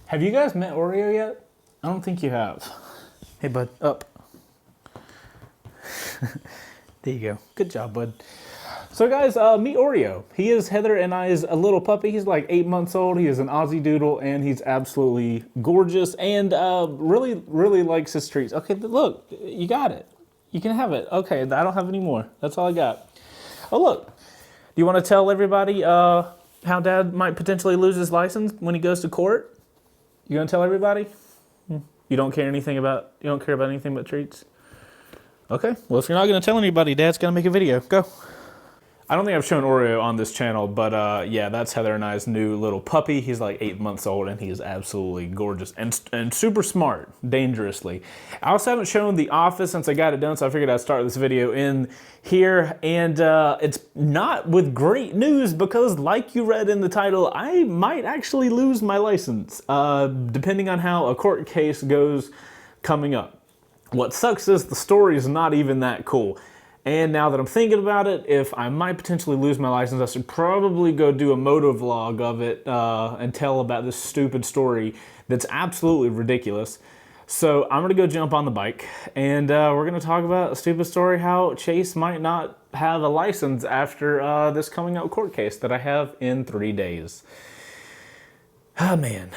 Have you guys met Oreo yet? I don't think you have. Hey, bud, up. There you go. Good job, bud. So guys, meet Oreo. He is Heather and I's a little puppy. He's like 8 months old. He is an Aussie Doodle, and he's absolutely gorgeous and really, really likes his treats. Okay, look, you got it. You can have it. Okay, I don't have any more. That's all I got. Oh, look. Do you want to tell everybody how Dad might potentially lose his license when he goes to court? You gonna tell everybody? You don't care about anything but treats? Okay, well, if you're not gonna tell anybody, Dad's gonna make a video. Go. I don't think I've shown Oreo on this channel, but yeah, that's Heather and I's new little puppy. He's like 8 months old, and he is absolutely gorgeous and super smart, dangerously. I also haven't shown The Office since I got it done, so I figured I'd start this video in here. And it's not with great news because, like you read in the title, I might actually lose my license, depending on how a court case goes coming up. What sucks is the story is not even that cool. And now that I'm thinking about it, if I might potentially lose my license, I should probably go do a moto vlog of it and tell about this stupid story that's absolutely ridiculous. So I'm going to go jump on the bike, and we're going to talk about a stupid story, how Chase might not have a license after this coming out court case that I have in 3 days. Ah, man.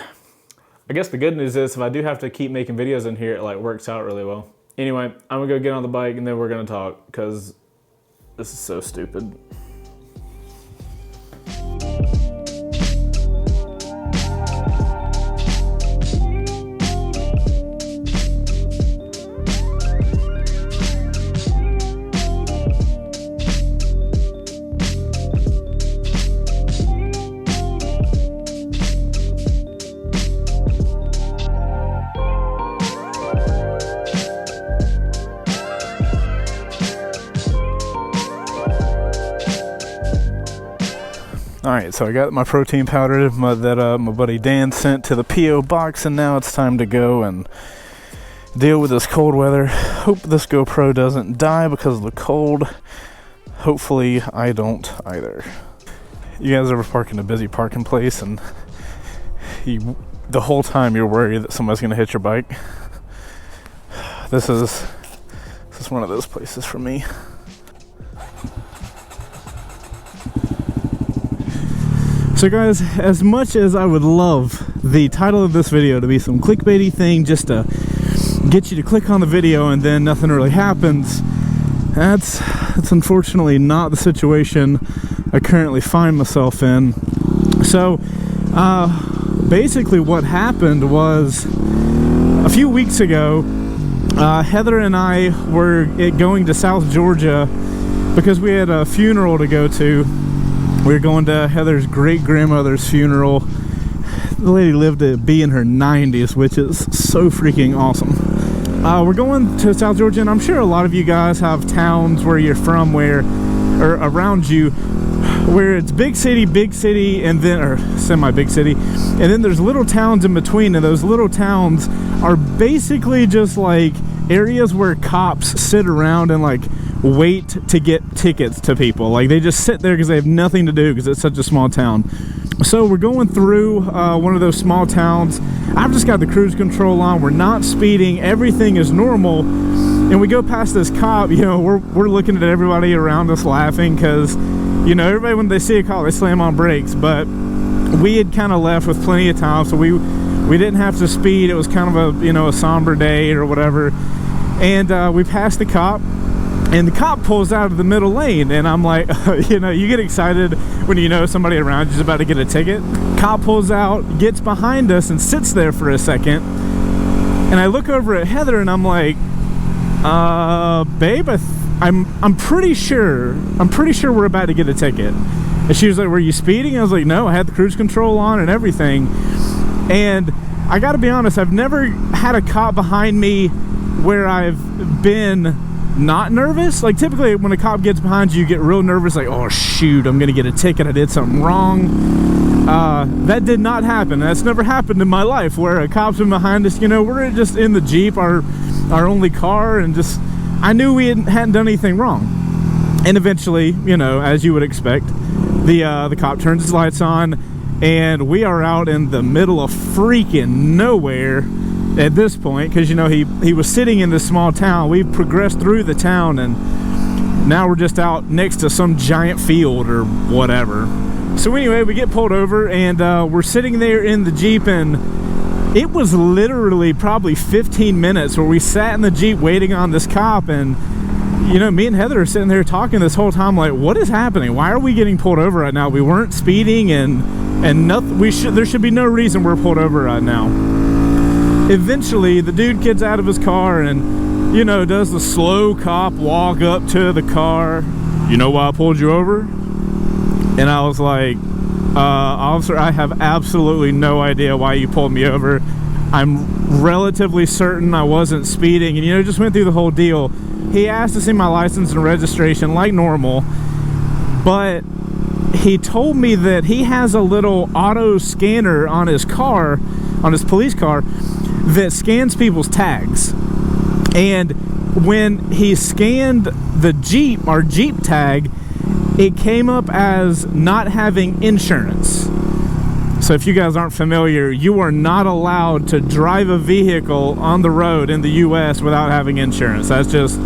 I guess the good news is if I do have to keep making videos in here, it like works out really well. Anyway, I'm gonna go get on the bike and then we're gonna talk because this is so stupid. Alright, so I got my protein powder that my buddy Dan sent to the P.O. box, and now it's time to go and deal with this cold weather. Hope this GoPro doesn't die because of the cold. Hopefully I don't either. You guys ever park in a busy parking place and the whole time you're worried that somebody's going to hit your bike? This is one of those places for me. So guys, as much as I would love the title of this video to be some clickbaity thing just to get you to click on the video and then nothing really happens, that's unfortunately not the situation I currently find myself in. So basically what happened was a few weeks ago, Heather and I were going to South Georgia because we had a funeral to go to. We were going to Heather's great-grandmother's funeral. The lady lived to be in her 90s, which is so freaking awesome. We're going to South Georgia, and I'm sure a lot of you guys have towns where you're from or around you, where it's big city, and then, or semi-big city, and then there's little towns in between, and those little towns are basically just like areas where cops sit around and like wait to get tickets to people. Like they just sit there because they have nothing to do because it's such a small town. So we're going through one of those small towns. I've just got the cruise control on. We're not speeding. Everything is normal. And we go past this cop. You know, we're looking at everybody around us laughing because, you know, everybody when they see a cop, they slam on brakes. But we had kind of left with plenty of time, so we didn't have to speed. It was kind of a, you know, a somber day or whatever. And we passed the cop. And the cop pulls out of the middle lane, and I'm like, you know, you get excited when you know somebody around you's about to get a ticket. Cop pulls out, gets behind us, and sits there for a second. And I look over at Heather, and I'm like, babe, I'm pretty sure we're about to get a ticket. And she was like, were you speeding? I was like, no, I had the cruise control on and everything. And I gotta be honest, I've never had a cop behind me where I've been not nervous. Like typically when a cop gets behind you, you get real nervous, like, oh shoot, I'm gonna get a ticket, I did something wrong. That did not happen. That's never happened in my life where a cop's been behind us. You know, we're just in the Jeep, our only car, and just I knew we hadn't done anything wrong. And eventually, you know, as you would expect, the cop turns his lights on, and we are out in the middle of freaking nowhere at this point, because you know he was sitting in this small town. We progressed through the town, and now we're just out next to some giant field or whatever. So anyway, we get pulled over, and we're sitting there in the Jeep, and it was literally probably 15 minutes where we sat in the Jeep waiting on this cop. And you know, me and Heather are sitting there talking this whole time, like, what is happening? Why are we getting pulled over right now? We weren't speeding, and nothing. There should be no reason we're pulled over right now. Eventually, the dude gets out of his car and, you know, does the slow cop walk up to the car. You know why I pulled you over? And I was like, officer, I have absolutely no idea why you pulled me over. I'm relatively certain I wasn't speeding, and, you know, just went through the whole deal. He asked to see my license and registration like normal, but he told me that he has a little auto scanner on his car, on his police car, that scans people's tags. And when he scanned the Jeep, our Jeep tag, it came up as not having insurance. So if you guys aren't familiar, you are not allowed to drive a vehicle on the road in the US without having insurance. That's just,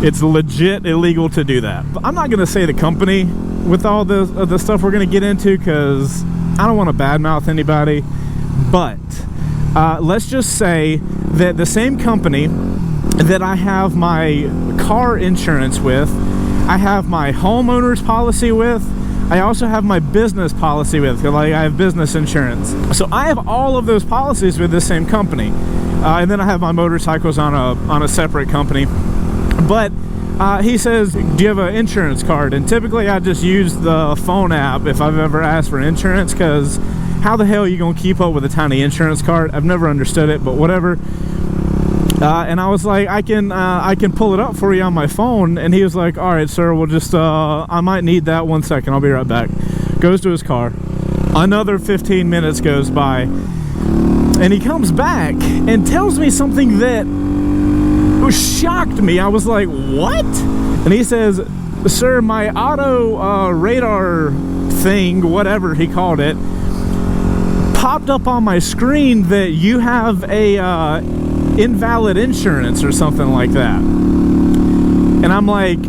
it's legit illegal to do that. But I'm not going to say the company with all the stuff we're going to get into, because I don't want to badmouth anybody. But let's just say that the same company that I have my car insurance with, I have my homeowner's policy with, I also have my business policy with, like I have business insurance. So I have all of those policies with the same company. And then I have my motorcycles on a separate company. But he says, do you have an insurance card? And typically I just use the phone app if I've ever asked for insurance, because how the hell are you going to keep up with a tiny insurance card? I've never understood it, but whatever. And I was like, I can pull it up for you on my phone. And he was like, all right, sir, we'll just, I might need that. 1 second, I'll be right back. Goes to his car. Another 15 minutes goes by. And he comes back and tells me something that shocked me. I was like, what? And he says, sir, my auto radar thing, whatever he called it, popped up on my screen that you have a invalid insurance or something like that. And I'm like,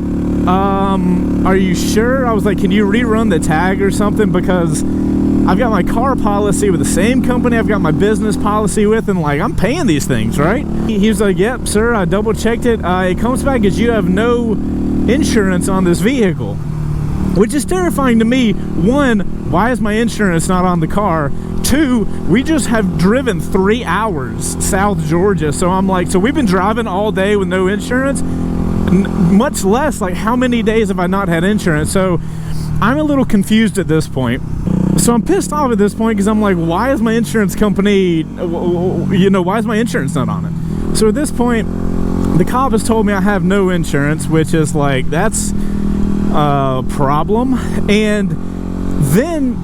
are you sure? I was like, can you rerun the tag or something? Because I've got my car policy with the same company I've got my business policy with, and like, I'm paying these things, right? He was like, yep, sir, I double checked it. It comes back as you have no insurance on this vehicle, which is terrifying to me. One, why is my insurance not on the car? Two, we just have driven 3 hours South Georgia. So I'm like, so we've been driving all day with no insurance? Much less, like, how many days have I not had insurance? So I'm a little confused at this point. So I'm pissed off at this point, because I'm like, why is my insurance company, you know, why is my insurance not on it? So at this point, the cop has told me I have no insurance, which is like, that's a problem. And then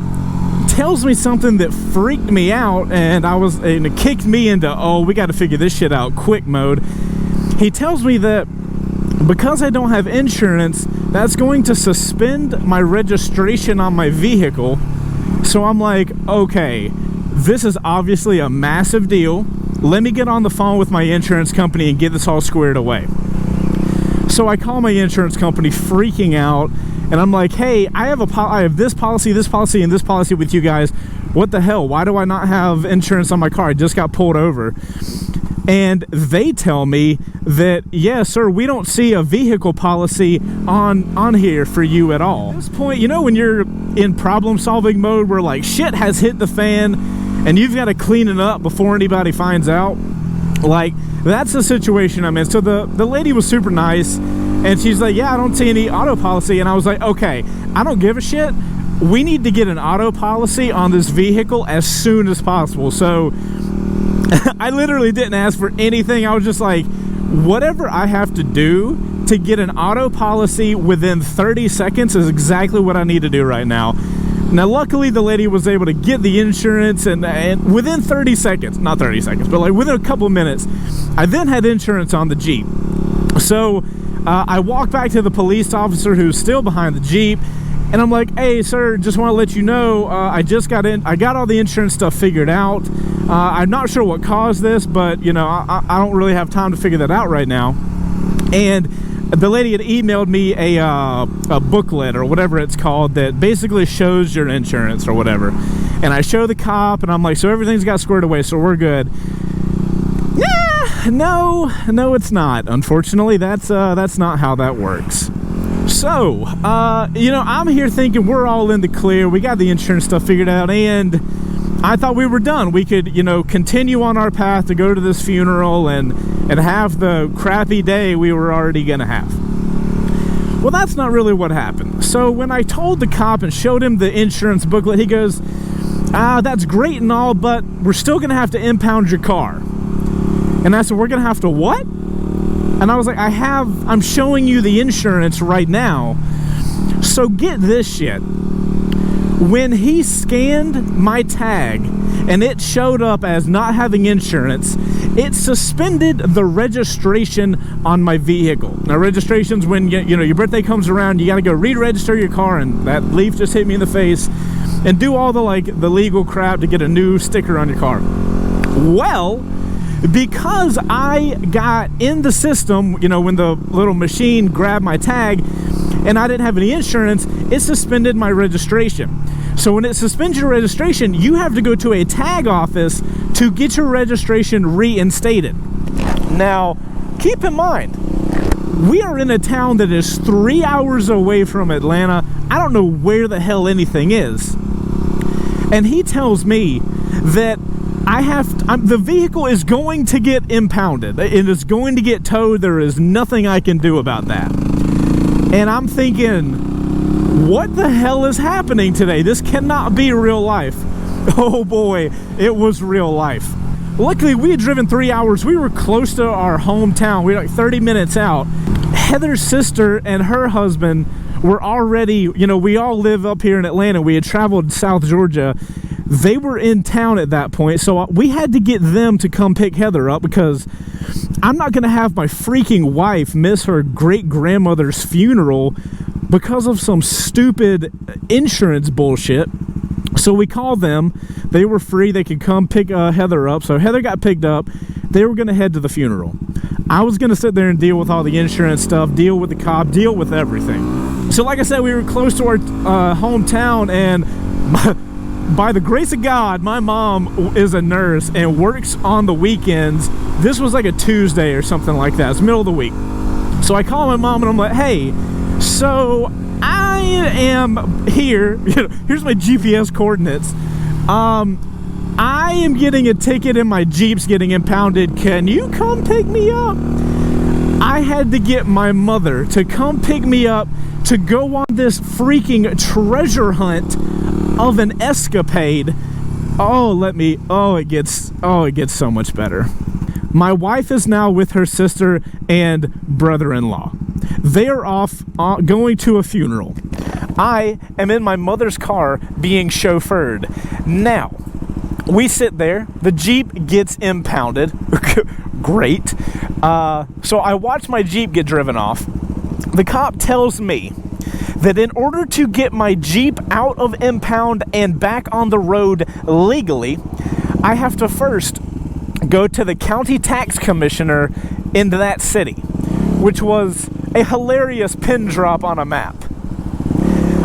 tells me something that freaked me out, and it kicked me into, oh, we got to figure this shit out quick mode. He tells me that because I don't have insurance, that's going to suspend my registration on my vehicle. So I'm like, okay, this is obviously a massive deal. Let me get on the phone with my insurance company and get this all squared away. So I call my insurance company freaking out, and I'm like, hey, I have this policy, and this policy with you guys. What the hell? Why do I not have insurance on my car? I just got pulled over. And they tell me that, yeah, sir, we don't see a vehicle policy on here for you at all. At this point, you know, when you're in problem-solving mode where, like, shit has hit the fan and you've got to clean it up before anybody finds out, like, that's the situation I'm in. So the lady was super nice, and she's like, yeah, I don't see any auto policy. And I was like, okay, I don't give a shit. We need to get an auto policy on this vehicle as soon as possible. So I literally didn't ask for anything. I was just like, whatever I have to do to get an auto policy within 30 seconds is exactly what I need to do right now. Now, luckily, the lady was able to get the insurance, and within 30 seconds, not 30 seconds, but like within a couple of minutes, I then had insurance on the Jeep. So I walked back to the police officer who's still behind the Jeep, And I'm like, hey, sir, just want to let you know, I got all the insurance stuff figured out. I'm not sure what caused this, but, you know, I don't really have time to figure that out right now. And the lady had emailed me a booklet or whatever it's called that basically shows your insurance or whatever. And I show the cop, and I'm like, so everything's got squared away, so we're good. Yeah, no, it's not. Unfortunately, that's not how that works. So, you know, I'm here thinking we're all in the clear. We got the insurance stuff figured out, and I thought we were done. We could, you know, continue on our path to go to this funeral and have the crappy day we were already gonna have. Well, that's not really what happened. So when I told the cop and showed him the insurance booklet, he goes, that's great and all, but we're still gonna have to impound your car. And I said, we're gonna have to what? And I was like, I'm showing you the insurance right now. So get this shit. When he scanned my tag and it showed up as not having insurance, it suspended the registration on my vehicle. Now, registration's when you know your birthday comes around, you got to go re-register your car, and that leaf just hit me in the face, and do all the legal crap to get a new sticker on your car. Well, because I got in the system, you know, when the little machine grabbed my tag and I didn't have any insurance, it suspended my registration. So when it suspends your registration, you have to go to a tag office to get your registration reinstated. Now, keep in mind, we are in a town that is 3 hours away from Atlanta. I don't know where the hell anything is. And he tells me that the vehicle is going to get impounded. It is going to get towed. There is nothing I can do about that. And I'm thinking, what the hell is happening today? This cannot be real life. Oh boy, it was real life. Luckily, we had driven 3 hours. We were close to our hometown. We were like 30 minutes out. Heather's sister and her husband were already, you know, we all live up here in Atlanta. We had traveled South Georgia. They were in town at that point, so we had to get them to come pick Heather up because I'm not going to have my freaking wife miss her great-grandmother's funeral because of some stupid insurance bullshit. So we called them. They were free. They could come pick Heather up. So Heather got picked up. They were going to head to the funeral. I was going to sit there and deal with all the insurance stuff, deal with the cop, deal with everything. So like I said, we were close to our hometown, and by the grace of God, my mom is a nurse and works on the weekends. This was like a Tuesday or something like that. It's middle of the week. So I call my mom and I'm like, hey, so I am here. Here's my GPS coordinates. I am getting a ticket and my Jeep's getting impounded. Can you come pick me up? I had to get my mother to come pick me up to go on this freaking treasure hunt of an escapade. It gets so much better. My wife is now with her sister and brother-in-law. They are off going to a funeral. I am in my mother's car being chauffeured. Now, we sit there, the Jeep gets impounded. Great. So I watch my Jeep get driven off. The cop tells me that in order to get my Jeep out of impound and back on the road legally, I have to first go to the county tax commissioner in that city, which was a hilarious pin drop on a map.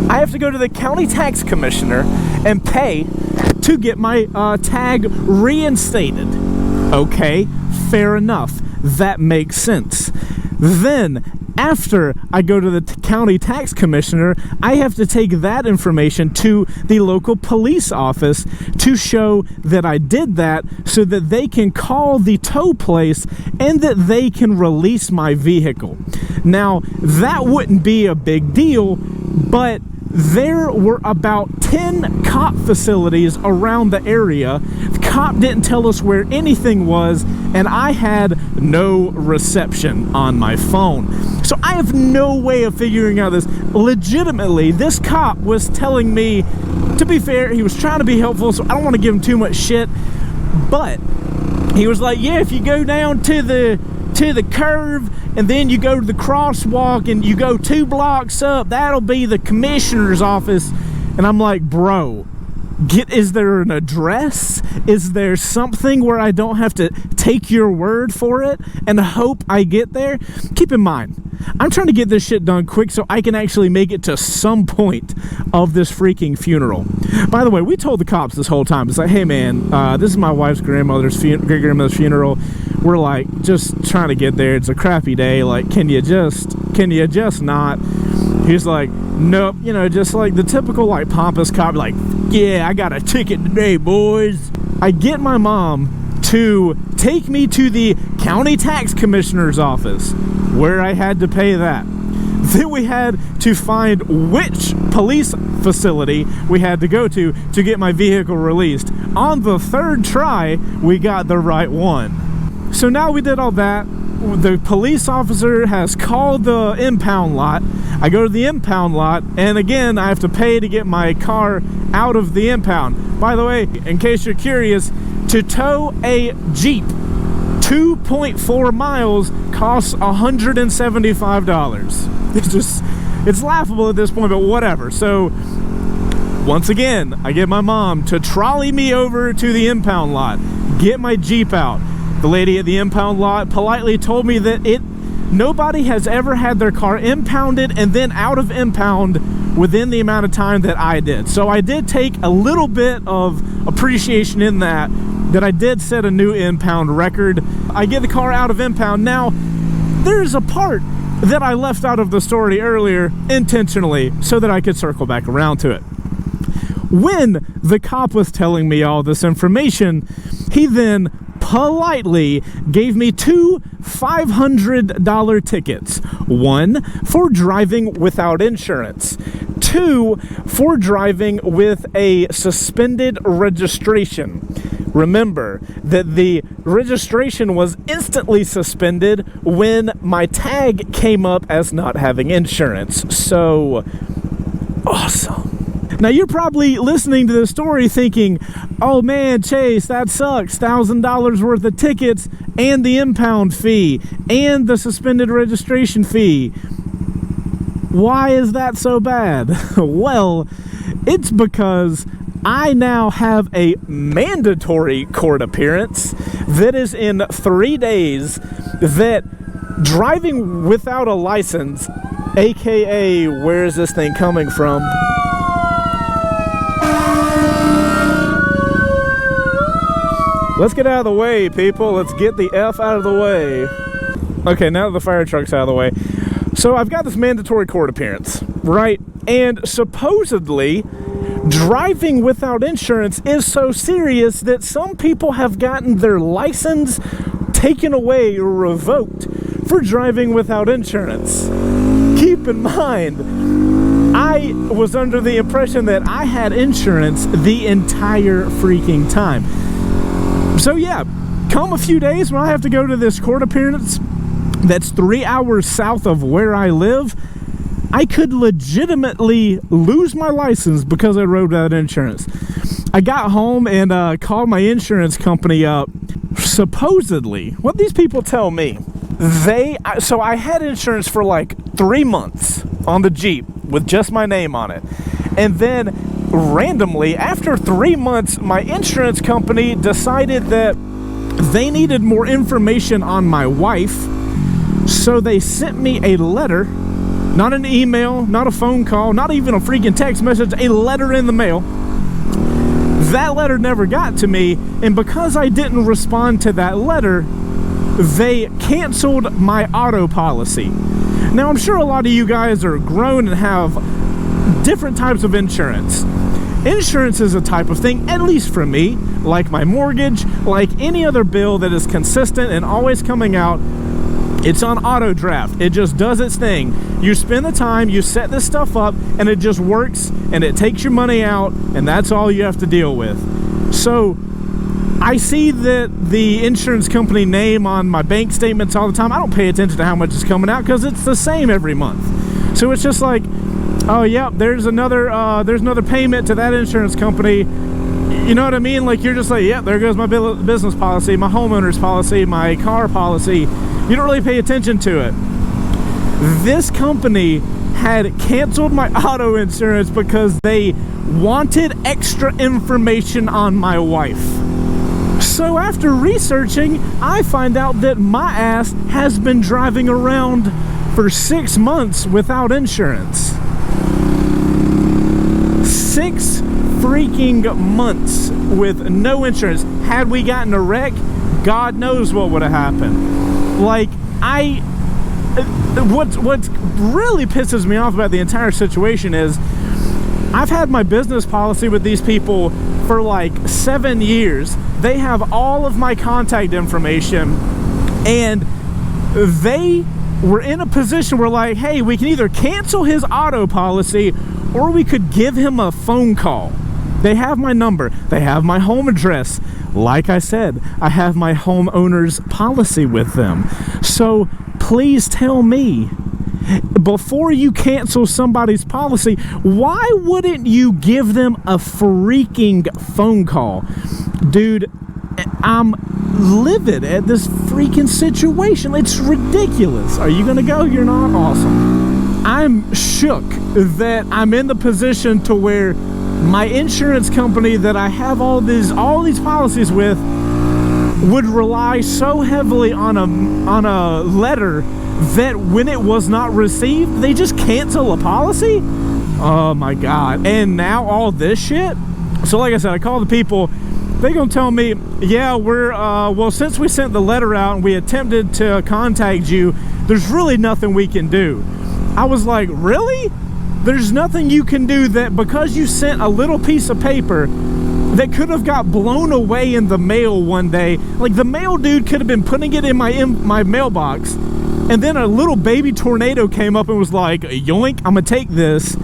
I have to go to the county tax commissioner and pay to get my tag reinstated. Okay, fair enough. That makes sense. Then, after I go to the county tax commissioner, I have to take that information to the local police office to show that I did that so that they can call the tow place and that they can release my vehicle. Now, that wouldn't be a big deal, but there were about 10 cop facilities around the area. The cop didn't tell us where anything was, and I had no reception on my phone. So I have no way of figuring out this. Legitimately, this cop was telling me, to be fair, he was trying to be helpful, so I don't want to give him too much shit, but he was like, yeah, if you go down to the to the curve, and then you go to the crosswalk, and you go 2 blocks up. That'll be the commissioner's office. And I'm like, bro, is there an address? Is there something where I don't have to take your word for it and hope I get there? Keep in mind, I'm trying to get this shit done quick so I can actually make it to some point of this freaking funeral. By the way, we told the cops this whole time. It's like, hey man, this is my wife's great-grandmother's funeral. We're like just trying to get there. It's a crappy day. Like, can you just not? He's like, nope, you know, just like the typical like pompous cop, like, yeah, I got a ticket today, boys. I get my mom to take me to the county tax commissioner's office, where I had to pay that. Then we had to find which police facility we had to go to get my vehicle released. On the 3rd try, we got the right one. So now we did all that. The police officer has called the impound lot. I go to the impound lot, and again, I have to pay to get my car out of the impound. By the way, in case you're curious, to tow a Jeep 2.4 miles costs $175. It's laughable at this point, but whatever. So once again, I get my mom to trolley me over to the impound lot, get my Jeep out. The lady at the impound lot politely told me that nobody has ever had their car impounded and then out of impound within the amount of time that I did. So I did take a little bit of appreciation in that I did set a new impound record. I get the car out of impound. Now, there's a part that I left out of the story earlier intentionally so that I could circle back around to it. When the cop was telling me all this information, he then politely gave me 2 $500 tickets. 1 for driving without insurance. 2 for driving with a suspended registration. Remember that the registration was instantly suspended when my tag came up as not having insurance. So, awesome. Now, you're probably listening to this story thinking, oh man, Chase, that sucks. $1,000 worth of tickets and the impound fee and the suspended registration fee. Why is that so bad? Well, it's because I now have a mandatory court appearance that is in 3 days, that driving without a license, aka, where is this thing coming from? Let's get out of the way, people. Let's get the F out of the way. Okay, now that the fire truck's out of the way. So I've got this mandatory court appearance, right? And supposedly, driving without insurance is so serious that some people have gotten their license taken away or revoked for driving without insurance. Keep in mind, I was under the impression that I had insurance the entire freaking time. So yeah, come a few days when I have to go to this court appearance that's 3 hours south of where I live, I could legitimately lose my license because I rode without insurance. I got home and called my insurance company up. Supposedly, what these people tell me, so I had insurance for like 3 months on the Jeep with just my name on it. And then randomly, after 3 months, my insurance company decided that they needed more information on my wife. So they sent me a letter, not an email, not a phone call, not even a freaking text message, a letter in the mail. That letter never got to me, and because I didn't respond to that letter, they canceled my auto policy. Now, I'm sure a lot of you guys are grown and have different types of insurance. Insurance is a type of thing, at least for me, like my mortgage, like any other bill that is consistent and always coming out. It's on auto draft. It just does its thing. You spend the time, you set this stuff up, and it just works, and it takes your money out, and that's all you have to deal with. So I see that the insurance company name on my bank statements all the time. I don't pay attention to how much is coming out because it's the same every month. So it's just like, oh, yep, there's another payment to that insurance company. You know what I mean? Like, you're just like, yeah, there goes my business policy, my homeowner's policy, my car policy. You don't really pay attention to it. This company had canceled my auto insurance because they wanted extra information on my wife. So after researching, I find out that my ass has been driving around for 6 months without insurance. 6 freaking months with no insurance. Had we gotten a wreck, God knows what would have happened. Like, what really pisses me off about the entire situation is I've had my business policy with these people for like 7 years. They have all of my contact information, and they were in a position where, like, hey, we can either cancel his auto policy or we could give him a phone call. They have my number. They have my home address. Like I said, I have my homeowner's policy with them. So please tell me, before you cancel somebody's policy, why wouldn't you give them a freaking phone call? Dude, I'm livid at this freaking situation. It's ridiculous. Are you gonna go? You're not? Awesome. I'm shook that I'm in the position to where my insurance company that I have all these policies with would rely so heavily on a letter that when it was not received, they just cancel a policy? Oh my God. And now all this shit? So like I said, I called the people. They gonna tell me, yeah, we're, well, since we sent the letter out and we attempted to contact you, there's really nothing we can do. I was like, really? There's nothing you can do that because you sent a little piece of paper that could have got blown away in the mail one day. Like, the mail dude could have been putting it in my mailbox, and then a little baby tornado came up and was like, yoink, I'm gonna take this.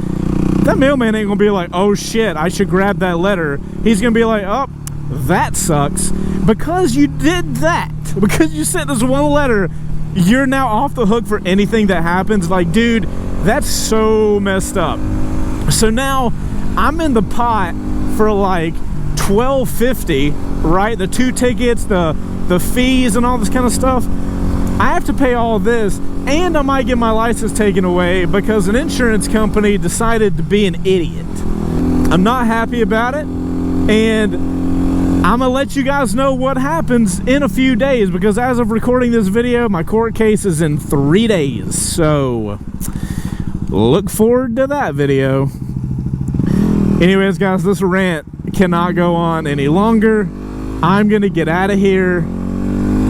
That mailman ain't gonna be like, oh shit, I should grab that letter. He's gonna be like, oh, that sucks. Because you did that, because you sent us one letter, you're now off the hook for anything that happens. Like, dude, that's so messed up. So now I'm in the pot for like $12.50, right? The 2 tickets, the fees and all this kind of stuff. I have to pay all this, and I might get my license taken away because an insurance company decided to be an idiot. I'm not happy about it, and I'm gonna let you guys know what happens in a few days, because as of recording this video, my court case is in 3 days. So look forward to that video. Anyways, guys, this rant cannot go on any longer. I'm gonna get out of here.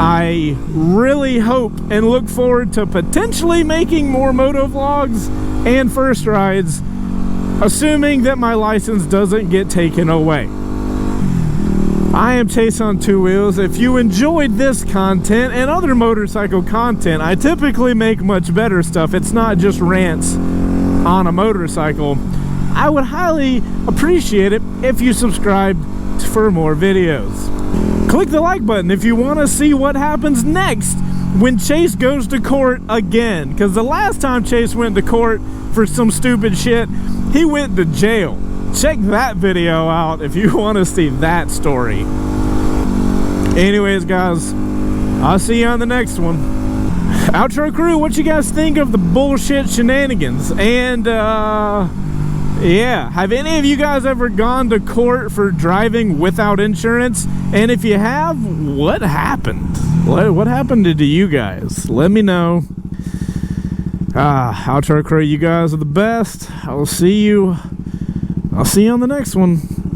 I really hope and look forward to potentially making more moto vlogs and first rides, assuming that my license doesn't get taken away. I am Chaseontwowheels. If you enjoyed this content and other motorcycle content, I typically make much better stuff. It's not just rants on a motorcycle. I would highly appreciate it if you subscribed for more videos. Click the like button if you want to see what happens next when Chase goes to court again. Because the last time Chase went to court for some stupid shit, he went to jail. Check that video out if you want to see that story. Anyways, guys, I'll see you on the next one. Outro crew, what you guys think of the bullshit shenanigans? And, yeah, have any of you guys ever gone to court for driving without insurance? And if you have, what happened? What happened to you guys? Let me know. Outro crew, you guys are the best. I'll see you on the next one.